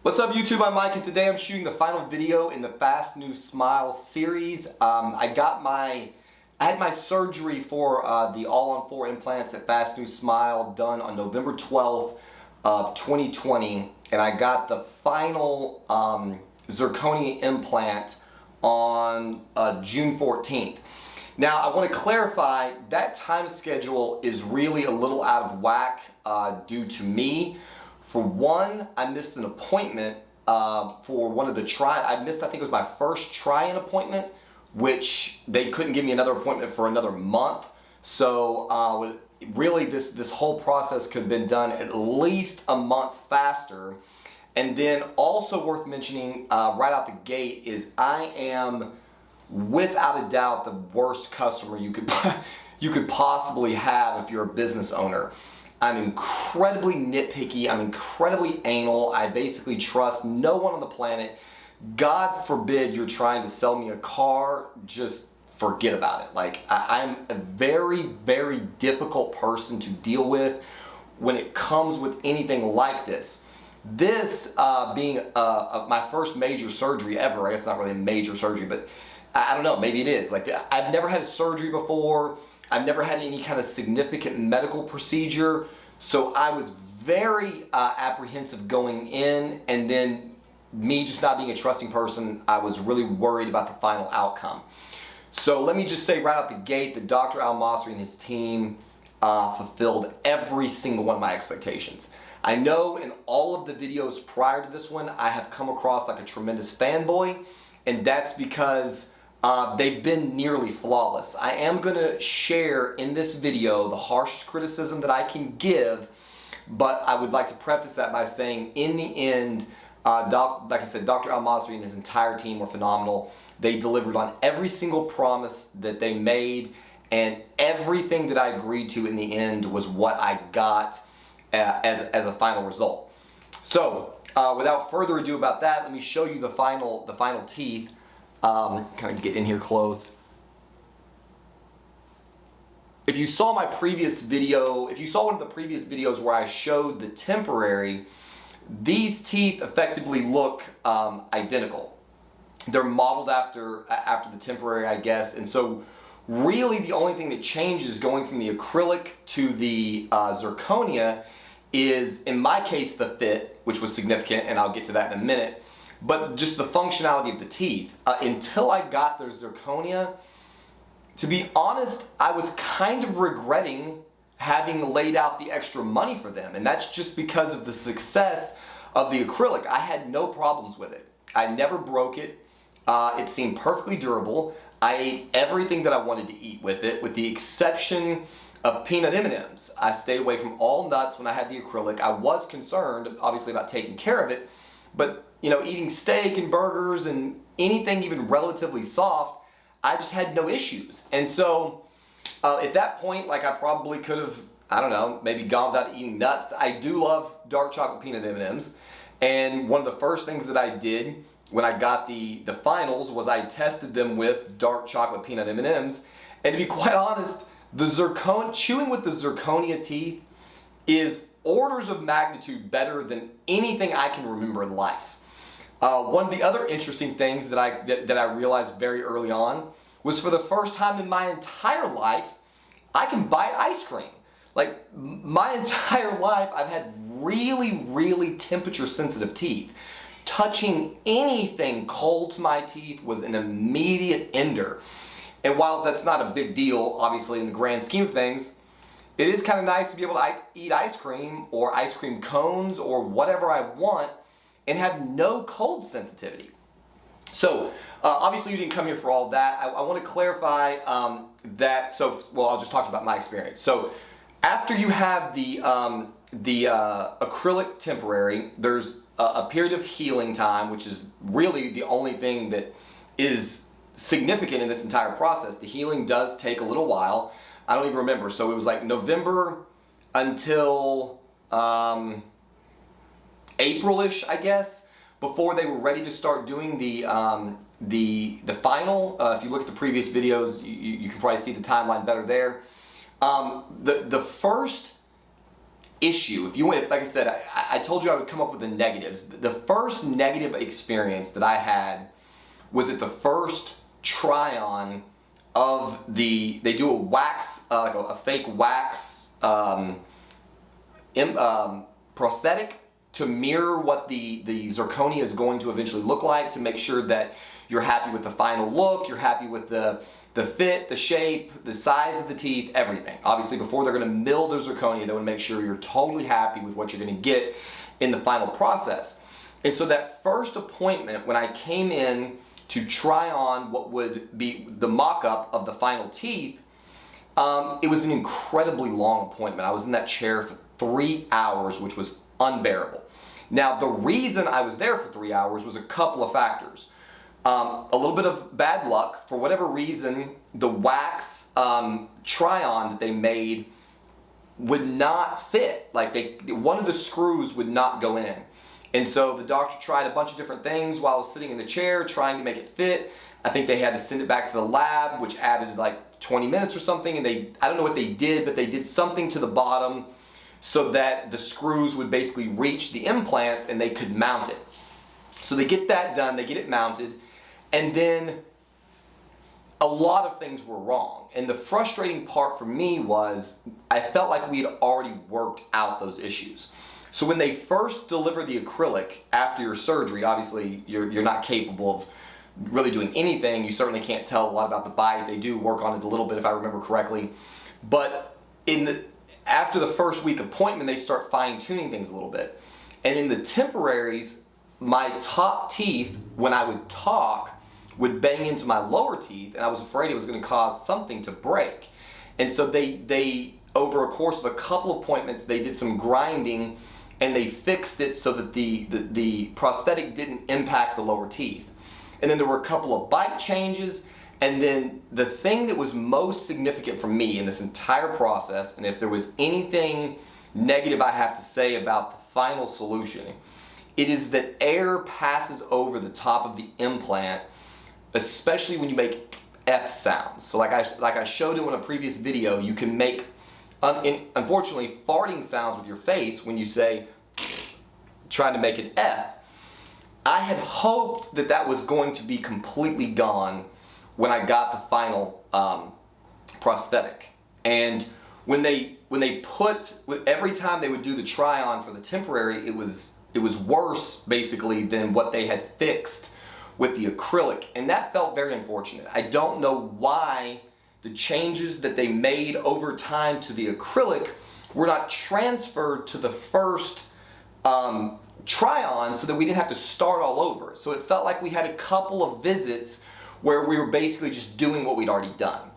What's up YouTube, I'm Mike and today I'm shooting the final video in the FastNewSmile series. I had my surgery for the all-on-4 implants at FastNewSmile done on November 12th of 2020, and I got the final zirconia implant on June 14th. Now I want to clarify that time schedule is really a little out of whack due to me. For one, I missed an appointment for one of the I think it was my first try-in appointment, which they couldn't give me another appointment for another month. So really this whole process could have been done at least a month faster. And then also worth mentioning right out the gate is I am without a doubt the worst customer you could possibly have if you're a business owner. I'm incredibly nitpicky, I'm incredibly anal, I basically trust no one on the planet. God forbid you're trying to sell me a car, just forget about it. Like, I'm a very, very difficult person to deal with when it comes with anything like this. This being my first major surgery ever, I guess not really a major surgery, but I don't know, maybe it is. Like, I've never had a surgery before. I've never had any kind of significant medical procedure, so I was very apprehensive going in, and then me just not being a trusting person, I was really worried about the final outcome. So let me just say right out the gate that Dr. Almasri and his team fulfilled every single one of my expectations. I know in all of the videos prior to this one, I have come across like a tremendous fanboy, and that's because they've been nearly flawless. I am going to share in this video the harshest criticism that I can give, but I would like to preface that by saying in the end, like I said, Dr. Almasri and his entire team were phenomenal. They delivered on every single promise that they made, and everything that I agreed to in the end was what I got as a final result. So without further ado about that, let me show you the final teeth. Kind of get in here close. If you saw my previous video, if you saw one of the previous videos where I showed the temporary, these teeth effectively look identical. They're modeled after the temporary, I guess, and so really the only thing that changes going from the acrylic to the zirconia is, in my case, the fit, which was significant, and I'll get to that in a minute. But just the functionality of the teeth. Until I got the zirconia, to be honest, I was kind of regretting having laid out the extra money for them. And that's just because of the success of the acrylic. I had no problems with it. I never broke it. It seemed perfectly durable. I ate everything that I wanted to eat with it, with the exception of peanut M&Ms. I stayed away from all nuts when I had the acrylic. I was concerned, obviously, about taking care of it, but you know, eating steak and burgers and anything even relatively soft, I just had no issues. And so at that point, like, I probably could have, I don't know, maybe gone without eating nuts. I do love dark chocolate peanut M&Ms. And one of the first things that I did when I got the finals was I tested them with dark chocolate peanut M&Ms. And to be quite honest, chewing with the zirconia teeth is orders of magnitude better than anything I can remember in life. One of the other interesting things that I realized very early on was, for the first time in my entire life, I can bite ice cream. Like, my entire life, I've had really, really temperature sensitive teeth. Touching anything cold to my teeth was an immediate ender. And while that's not a big deal, obviously, in the grand scheme of things, it is kind of nice to be able to eat ice cream or ice cream cones or whatever I want and have no cold sensitivity. So obviously you didn't come here for all that. I want to clarify that. Well, I'll just talk about my experience. So after you have the acrylic temporary, there's a period of healing time, which is really the only thing that is significant in this entire process. The healing does take a little while. I don't even remember. So it was like November until April-ish, I guess, before they were ready to start doing the final. If you look at the previous videos, you can probably see the timeline better there. The first issue, if you went, like I said, I told you I would come up with the negatives. The first negative experience that I had was at the first try on of they do a wax, like a fake wax prosthetic to mirror what the zirconia is going to eventually look like, to make sure that you're happy with the final look, you're happy with the fit, the shape, the size of the teeth, everything. Obviously, before they're going to mill the zirconia, they want to make sure you're totally happy with what you're going to get in the final process. And so that first appointment, when I came in to try on what would be the mock-up of the final teeth, it was an incredibly long appointment. I was in that chair for 3 hours, which was unbearable. Now, the reason I was there for 3 hours was a couple of factors. A little bit of bad luck. For whatever reason, the wax try-on that they made would not fit. Like one of the screws would not go in. And so the doctor tried a bunch of different things while I was sitting in the chair trying to make it fit. I think they had to send it back to the lab, which added like 20 minutes or something. And I don't know what they did, but they did something to the bottom so that the screws would basically reach the implants and they could mount it. So they get that done, they get it mounted, and then a lot of things were wrong. And the frustrating part for me was I felt like we had already worked out those issues. So when they first deliver the acrylic after your surgery, obviously you're not capable of really doing anything. You certainly can't tell a lot about the bite. They do work on it a little bit if I remember correctly. But after the first week appointment, they start fine-tuning things a little bit. And in the temporaries, my top teeth, when I would talk, would bang into my lower teeth, and I was afraid it was going to cause something to break. And so they over a course of a couple appointments, they did some grinding and they fixed it so that the prosthetic didn't impact the lower teeth. And then there were a couple of bite changes, and then the thing that was most significant for me in this entire process, and if there was anything negative I have to say about the final solution, it is that air passes over the top of the implant, especially when you make F sounds. So like I showed in a previous video, you can make, unfortunately, farting sounds with your face when you say, trying to make an F. I had hoped that that was going to be completely gone when I got the final prosthetic. And when they put, every time they would do the try-on for the temporary, it was worse basically than what they had fixed with the acrylic, and that felt very unfortunate. I don't know why the changes that they made over time to the acrylic were not transferred to the first try-on so that we didn't have to start all over. So it felt like we had a couple of visits where we were basically just doing what we'd already done.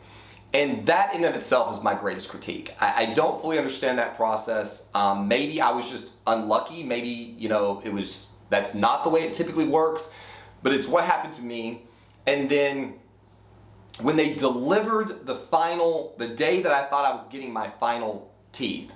And that in and of itself is my greatest critique. I don't fully understand that process. Maybe I was just unlucky. Maybe, you know, that's not the way it typically works, but it's what happened to me. And then when they delivered the day that I thought I was getting my final teeth,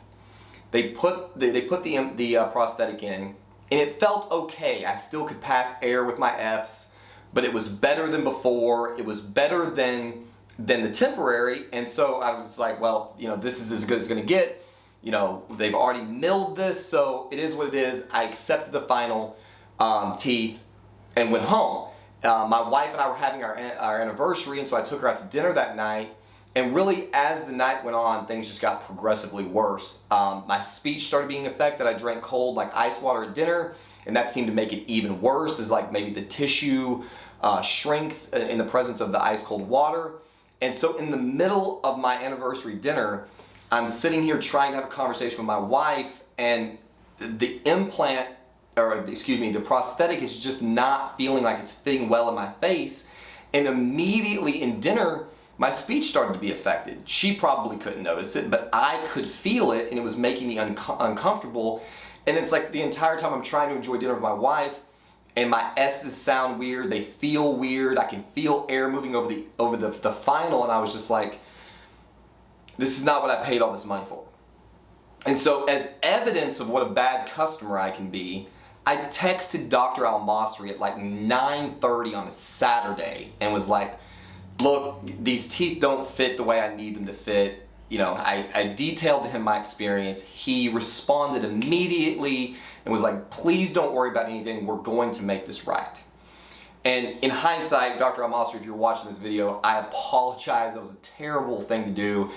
they put the prosthetic in, and it felt okay. I still could pass air with my Fs, but it was better than before. It was better than the temporary, and so I was like, well, you know, this is as good as it's gonna get. You know, they've already milled this, so it is what it is. I accepted the final teeth and went home. My wife and I were having our anniversary, and so I took her out to dinner that night, and really as the night went on, things just got progressively worse. My speech started being affected. I drank cold, like ice water at dinner, and that seemed to make it even worse, as like maybe the tissue shrinks in the presence of the ice cold water. And so in the middle of my anniversary dinner, I'm sitting here trying to have a conversation with my wife, and the implant, or excuse me, the prosthetic is just not feeling like it's fitting well in my face. And immediately in dinner, my speech started to be affected. She probably couldn't notice it, but I could feel it, and it was making me uncomfortable. And it's like the entire time I'm trying to enjoy dinner with my wife, and my S's sound weird, they feel weird, I can feel air moving over the final, and I was just like, this is not what I paid all this money for. And so as evidence of what a bad customer I can be, I texted Dr. Almasri at like 9:30 on a Saturday and was like, look, these teeth don't fit the way I need them to fit. I detailed to him my experience. He responded immediately and was like, please don't worry about anything. We're going to make this right. And in hindsight, Dr. Almasri, if you're watching this video, I apologize. That was a terrible thing to do.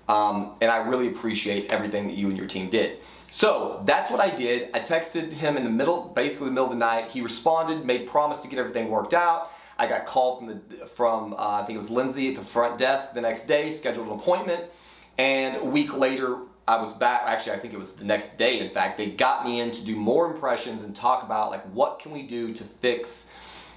And I really appreciate everything that you and your team did. So that's what I did. I texted him in the middle of the night. He responded, made promise to get everything worked out. I got called from I think it was Lindsay at the front desk the next day, scheduled an appointment. And a week later, I was back. Actually, I think it was the next day, in fact. They got me in to do more impressions and talk about, like, what can we do to fix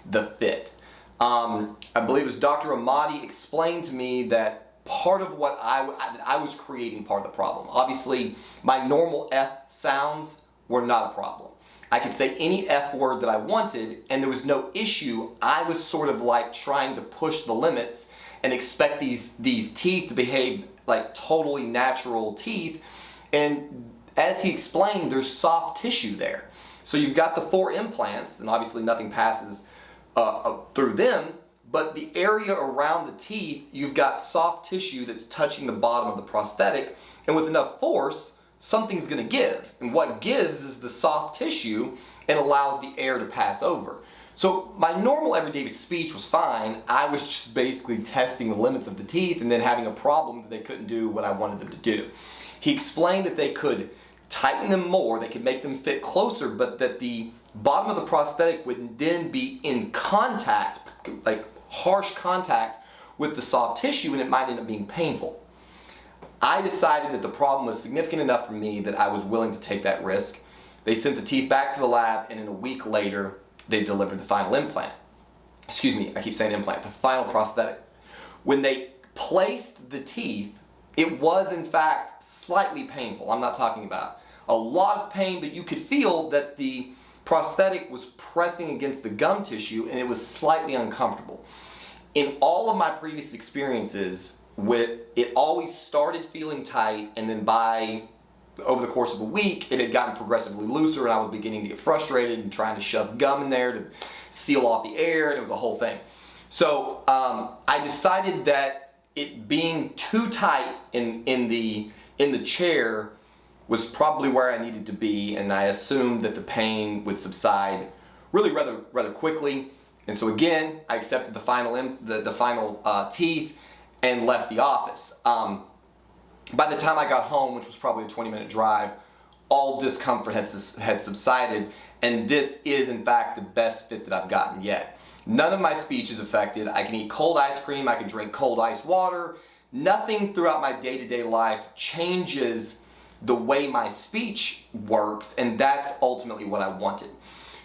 the fit. I believe it was Dr. Ahmadi explained to me that part of what I was creating part of the problem. Obviously, my normal F sounds were not a problem. I could say any F word that I wanted, and there was no issue. I was sort of like trying to push the limits and expect these teeth to behave like totally natural teeth. And as he explained, there's soft tissue there. So you've got the 4 implants, and obviously nothing passes through them, but the area around the teeth, you've got soft tissue that's touching the bottom of the prosthetic, and with enough force, something's gonna give. And what gives is the soft tissue and allows the air to pass over. So my normal everyday speech was fine. I was just basically testing the limits of the teeth and then having a problem that they couldn't do what I wanted them to do. He explained that they could tighten them more, they could make them fit closer, but that the bottom of the prosthetic would then be in contact, like harsh contact with the soft tissue, and it might end up being painful. I decided that the problem was significant enough for me that I was willing to take that risk. They sent the teeth back to the lab, and in a week later, they delivered the final implant. Excuse me, I keep saying implant, the final prosthetic. When they placed the teeth, it was in fact slightly painful. I'm not talking about a lot of pain, but you could feel that the prosthetic was pressing against the gum tissue and it was slightly uncomfortable. In all of my previous experiences, it always started feeling tight, and then over the course of a week, it had gotten progressively looser, and I was beginning to get frustrated and trying to shove gum in there to seal off the air, and it was a whole thing. So I decided that it being too tight in the chair was probably where I needed to be, and I assumed that the pain would subside really rather quickly. And so again, I accepted the final teeth and left the office. By the time I got home, which was probably a 20-minute drive, all discomfort had subsided, and this is in fact the best fit that I've gotten yet. None of my speech is affected. I can eat cold ice cream, I can drink cold ice water. Nothing throughout my day-to-day life changes the way my speech works, and that's ultimately what I wanted.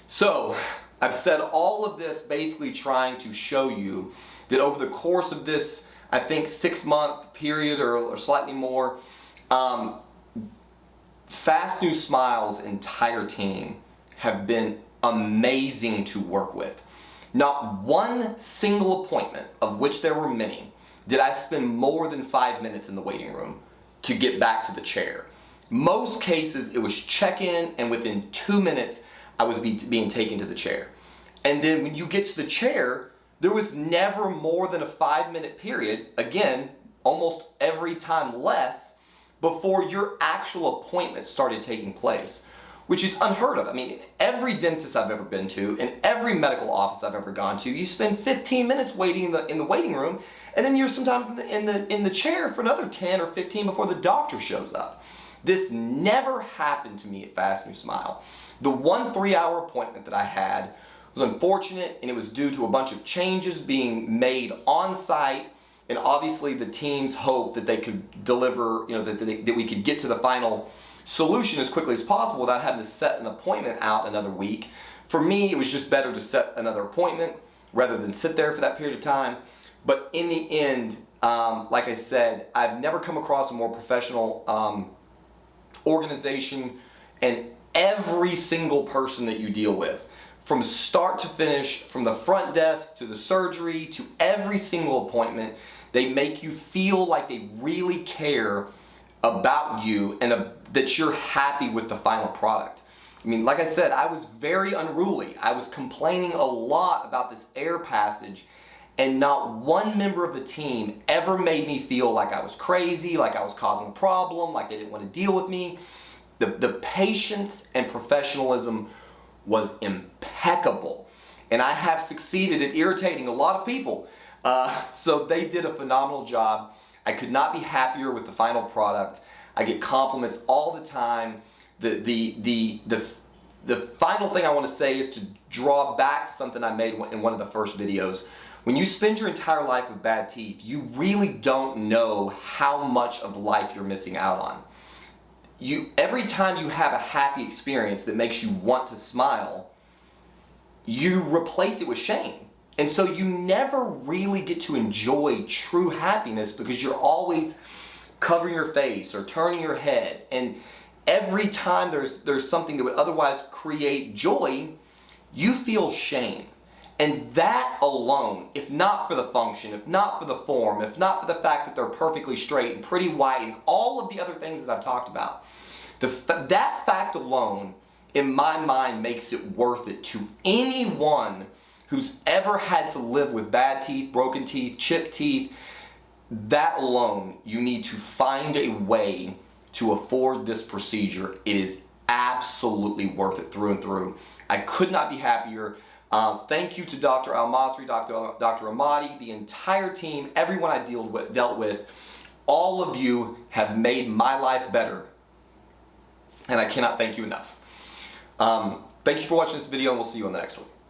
So I've said all of this basically trying to show you that over the course of this, I think 6-month period or slightly more, FastNewSmile's entire team have been amazing to work with. Not one single appointment, of which there were many, did I spend more than 5 minutes in the waiting room to get back to the chair. Most cases it was check-in, and within 2 minutes I was being taken to the chair. And then when you get to the chair, there was never more than a 5-minute period, again, almost every time less, before your actual appointment started taking place, which is unheard of. I mean, every dentist I've ever been to, in every medical office I've ever gone to, you spend 15 minutes waiting in the waiting room, and then you're sometimes in the chair for another 10 or 15 before the doctor shows up. This never happened to me at FastNewSmile. The 1 3-hour appointment that I had was unfortunate, and it was due to a bunch of changes being made on site, and obviously the team's hope that they could deliver, that we could get to the final solution as quickly as possible without having to set an appointment out another week. For me, it was just better to set another appointment rather than sit there for that period of time. But in the end, like I said, I've never come across a more professional organization, and every single person that you deal with, from start to finish, from the front desk to the surgery to every single appointment, they make you feel like they really care about you and that you're happy with the final product. I mean, like I said, I was very unruly. I was complaining a lot about this air passage, and not one member of the team ever made me feel like I was crazy, like I was causing a problem, like they didn't want to deal with me. The patience and professionalism was impeccable. And I have succeeded at irritating a lot of people. So they did a phenomenal job. I could not be happier with the final product. I get compliments all the time. The final thing I want to say is to draw back to something I made in one of the first videos. When you spend your entire life with bad teeth, you really don't know how much of life you're missing out on. Every time you have a happy experience that makes you want to smile, you replace it with shame. And so you never really get to enjoy true happiness because you're always covering your face or turning your head. And every time there's something that would otherwise create joy, you feel shame. And that alone, if not for the function, if not for the form, if not for the fact that they're perfectly straight and pretty white and all of the other things that I've talked about, that fact alone, in my mind, makes it worth it to anyone who's ever had to live with bad teeth, broken teeth, chipped teeth. That alone, you need to find a way to afford this procedure. It is absolutely worth it through and through. I could not be happier. Thank you to Dr. Almasri, Dr. Ahmadi, the entire team, everyone I dealt with. All of you have made my life better, and I cannot thank you enough. Thank you for watching this video, and we'll see you on the next one.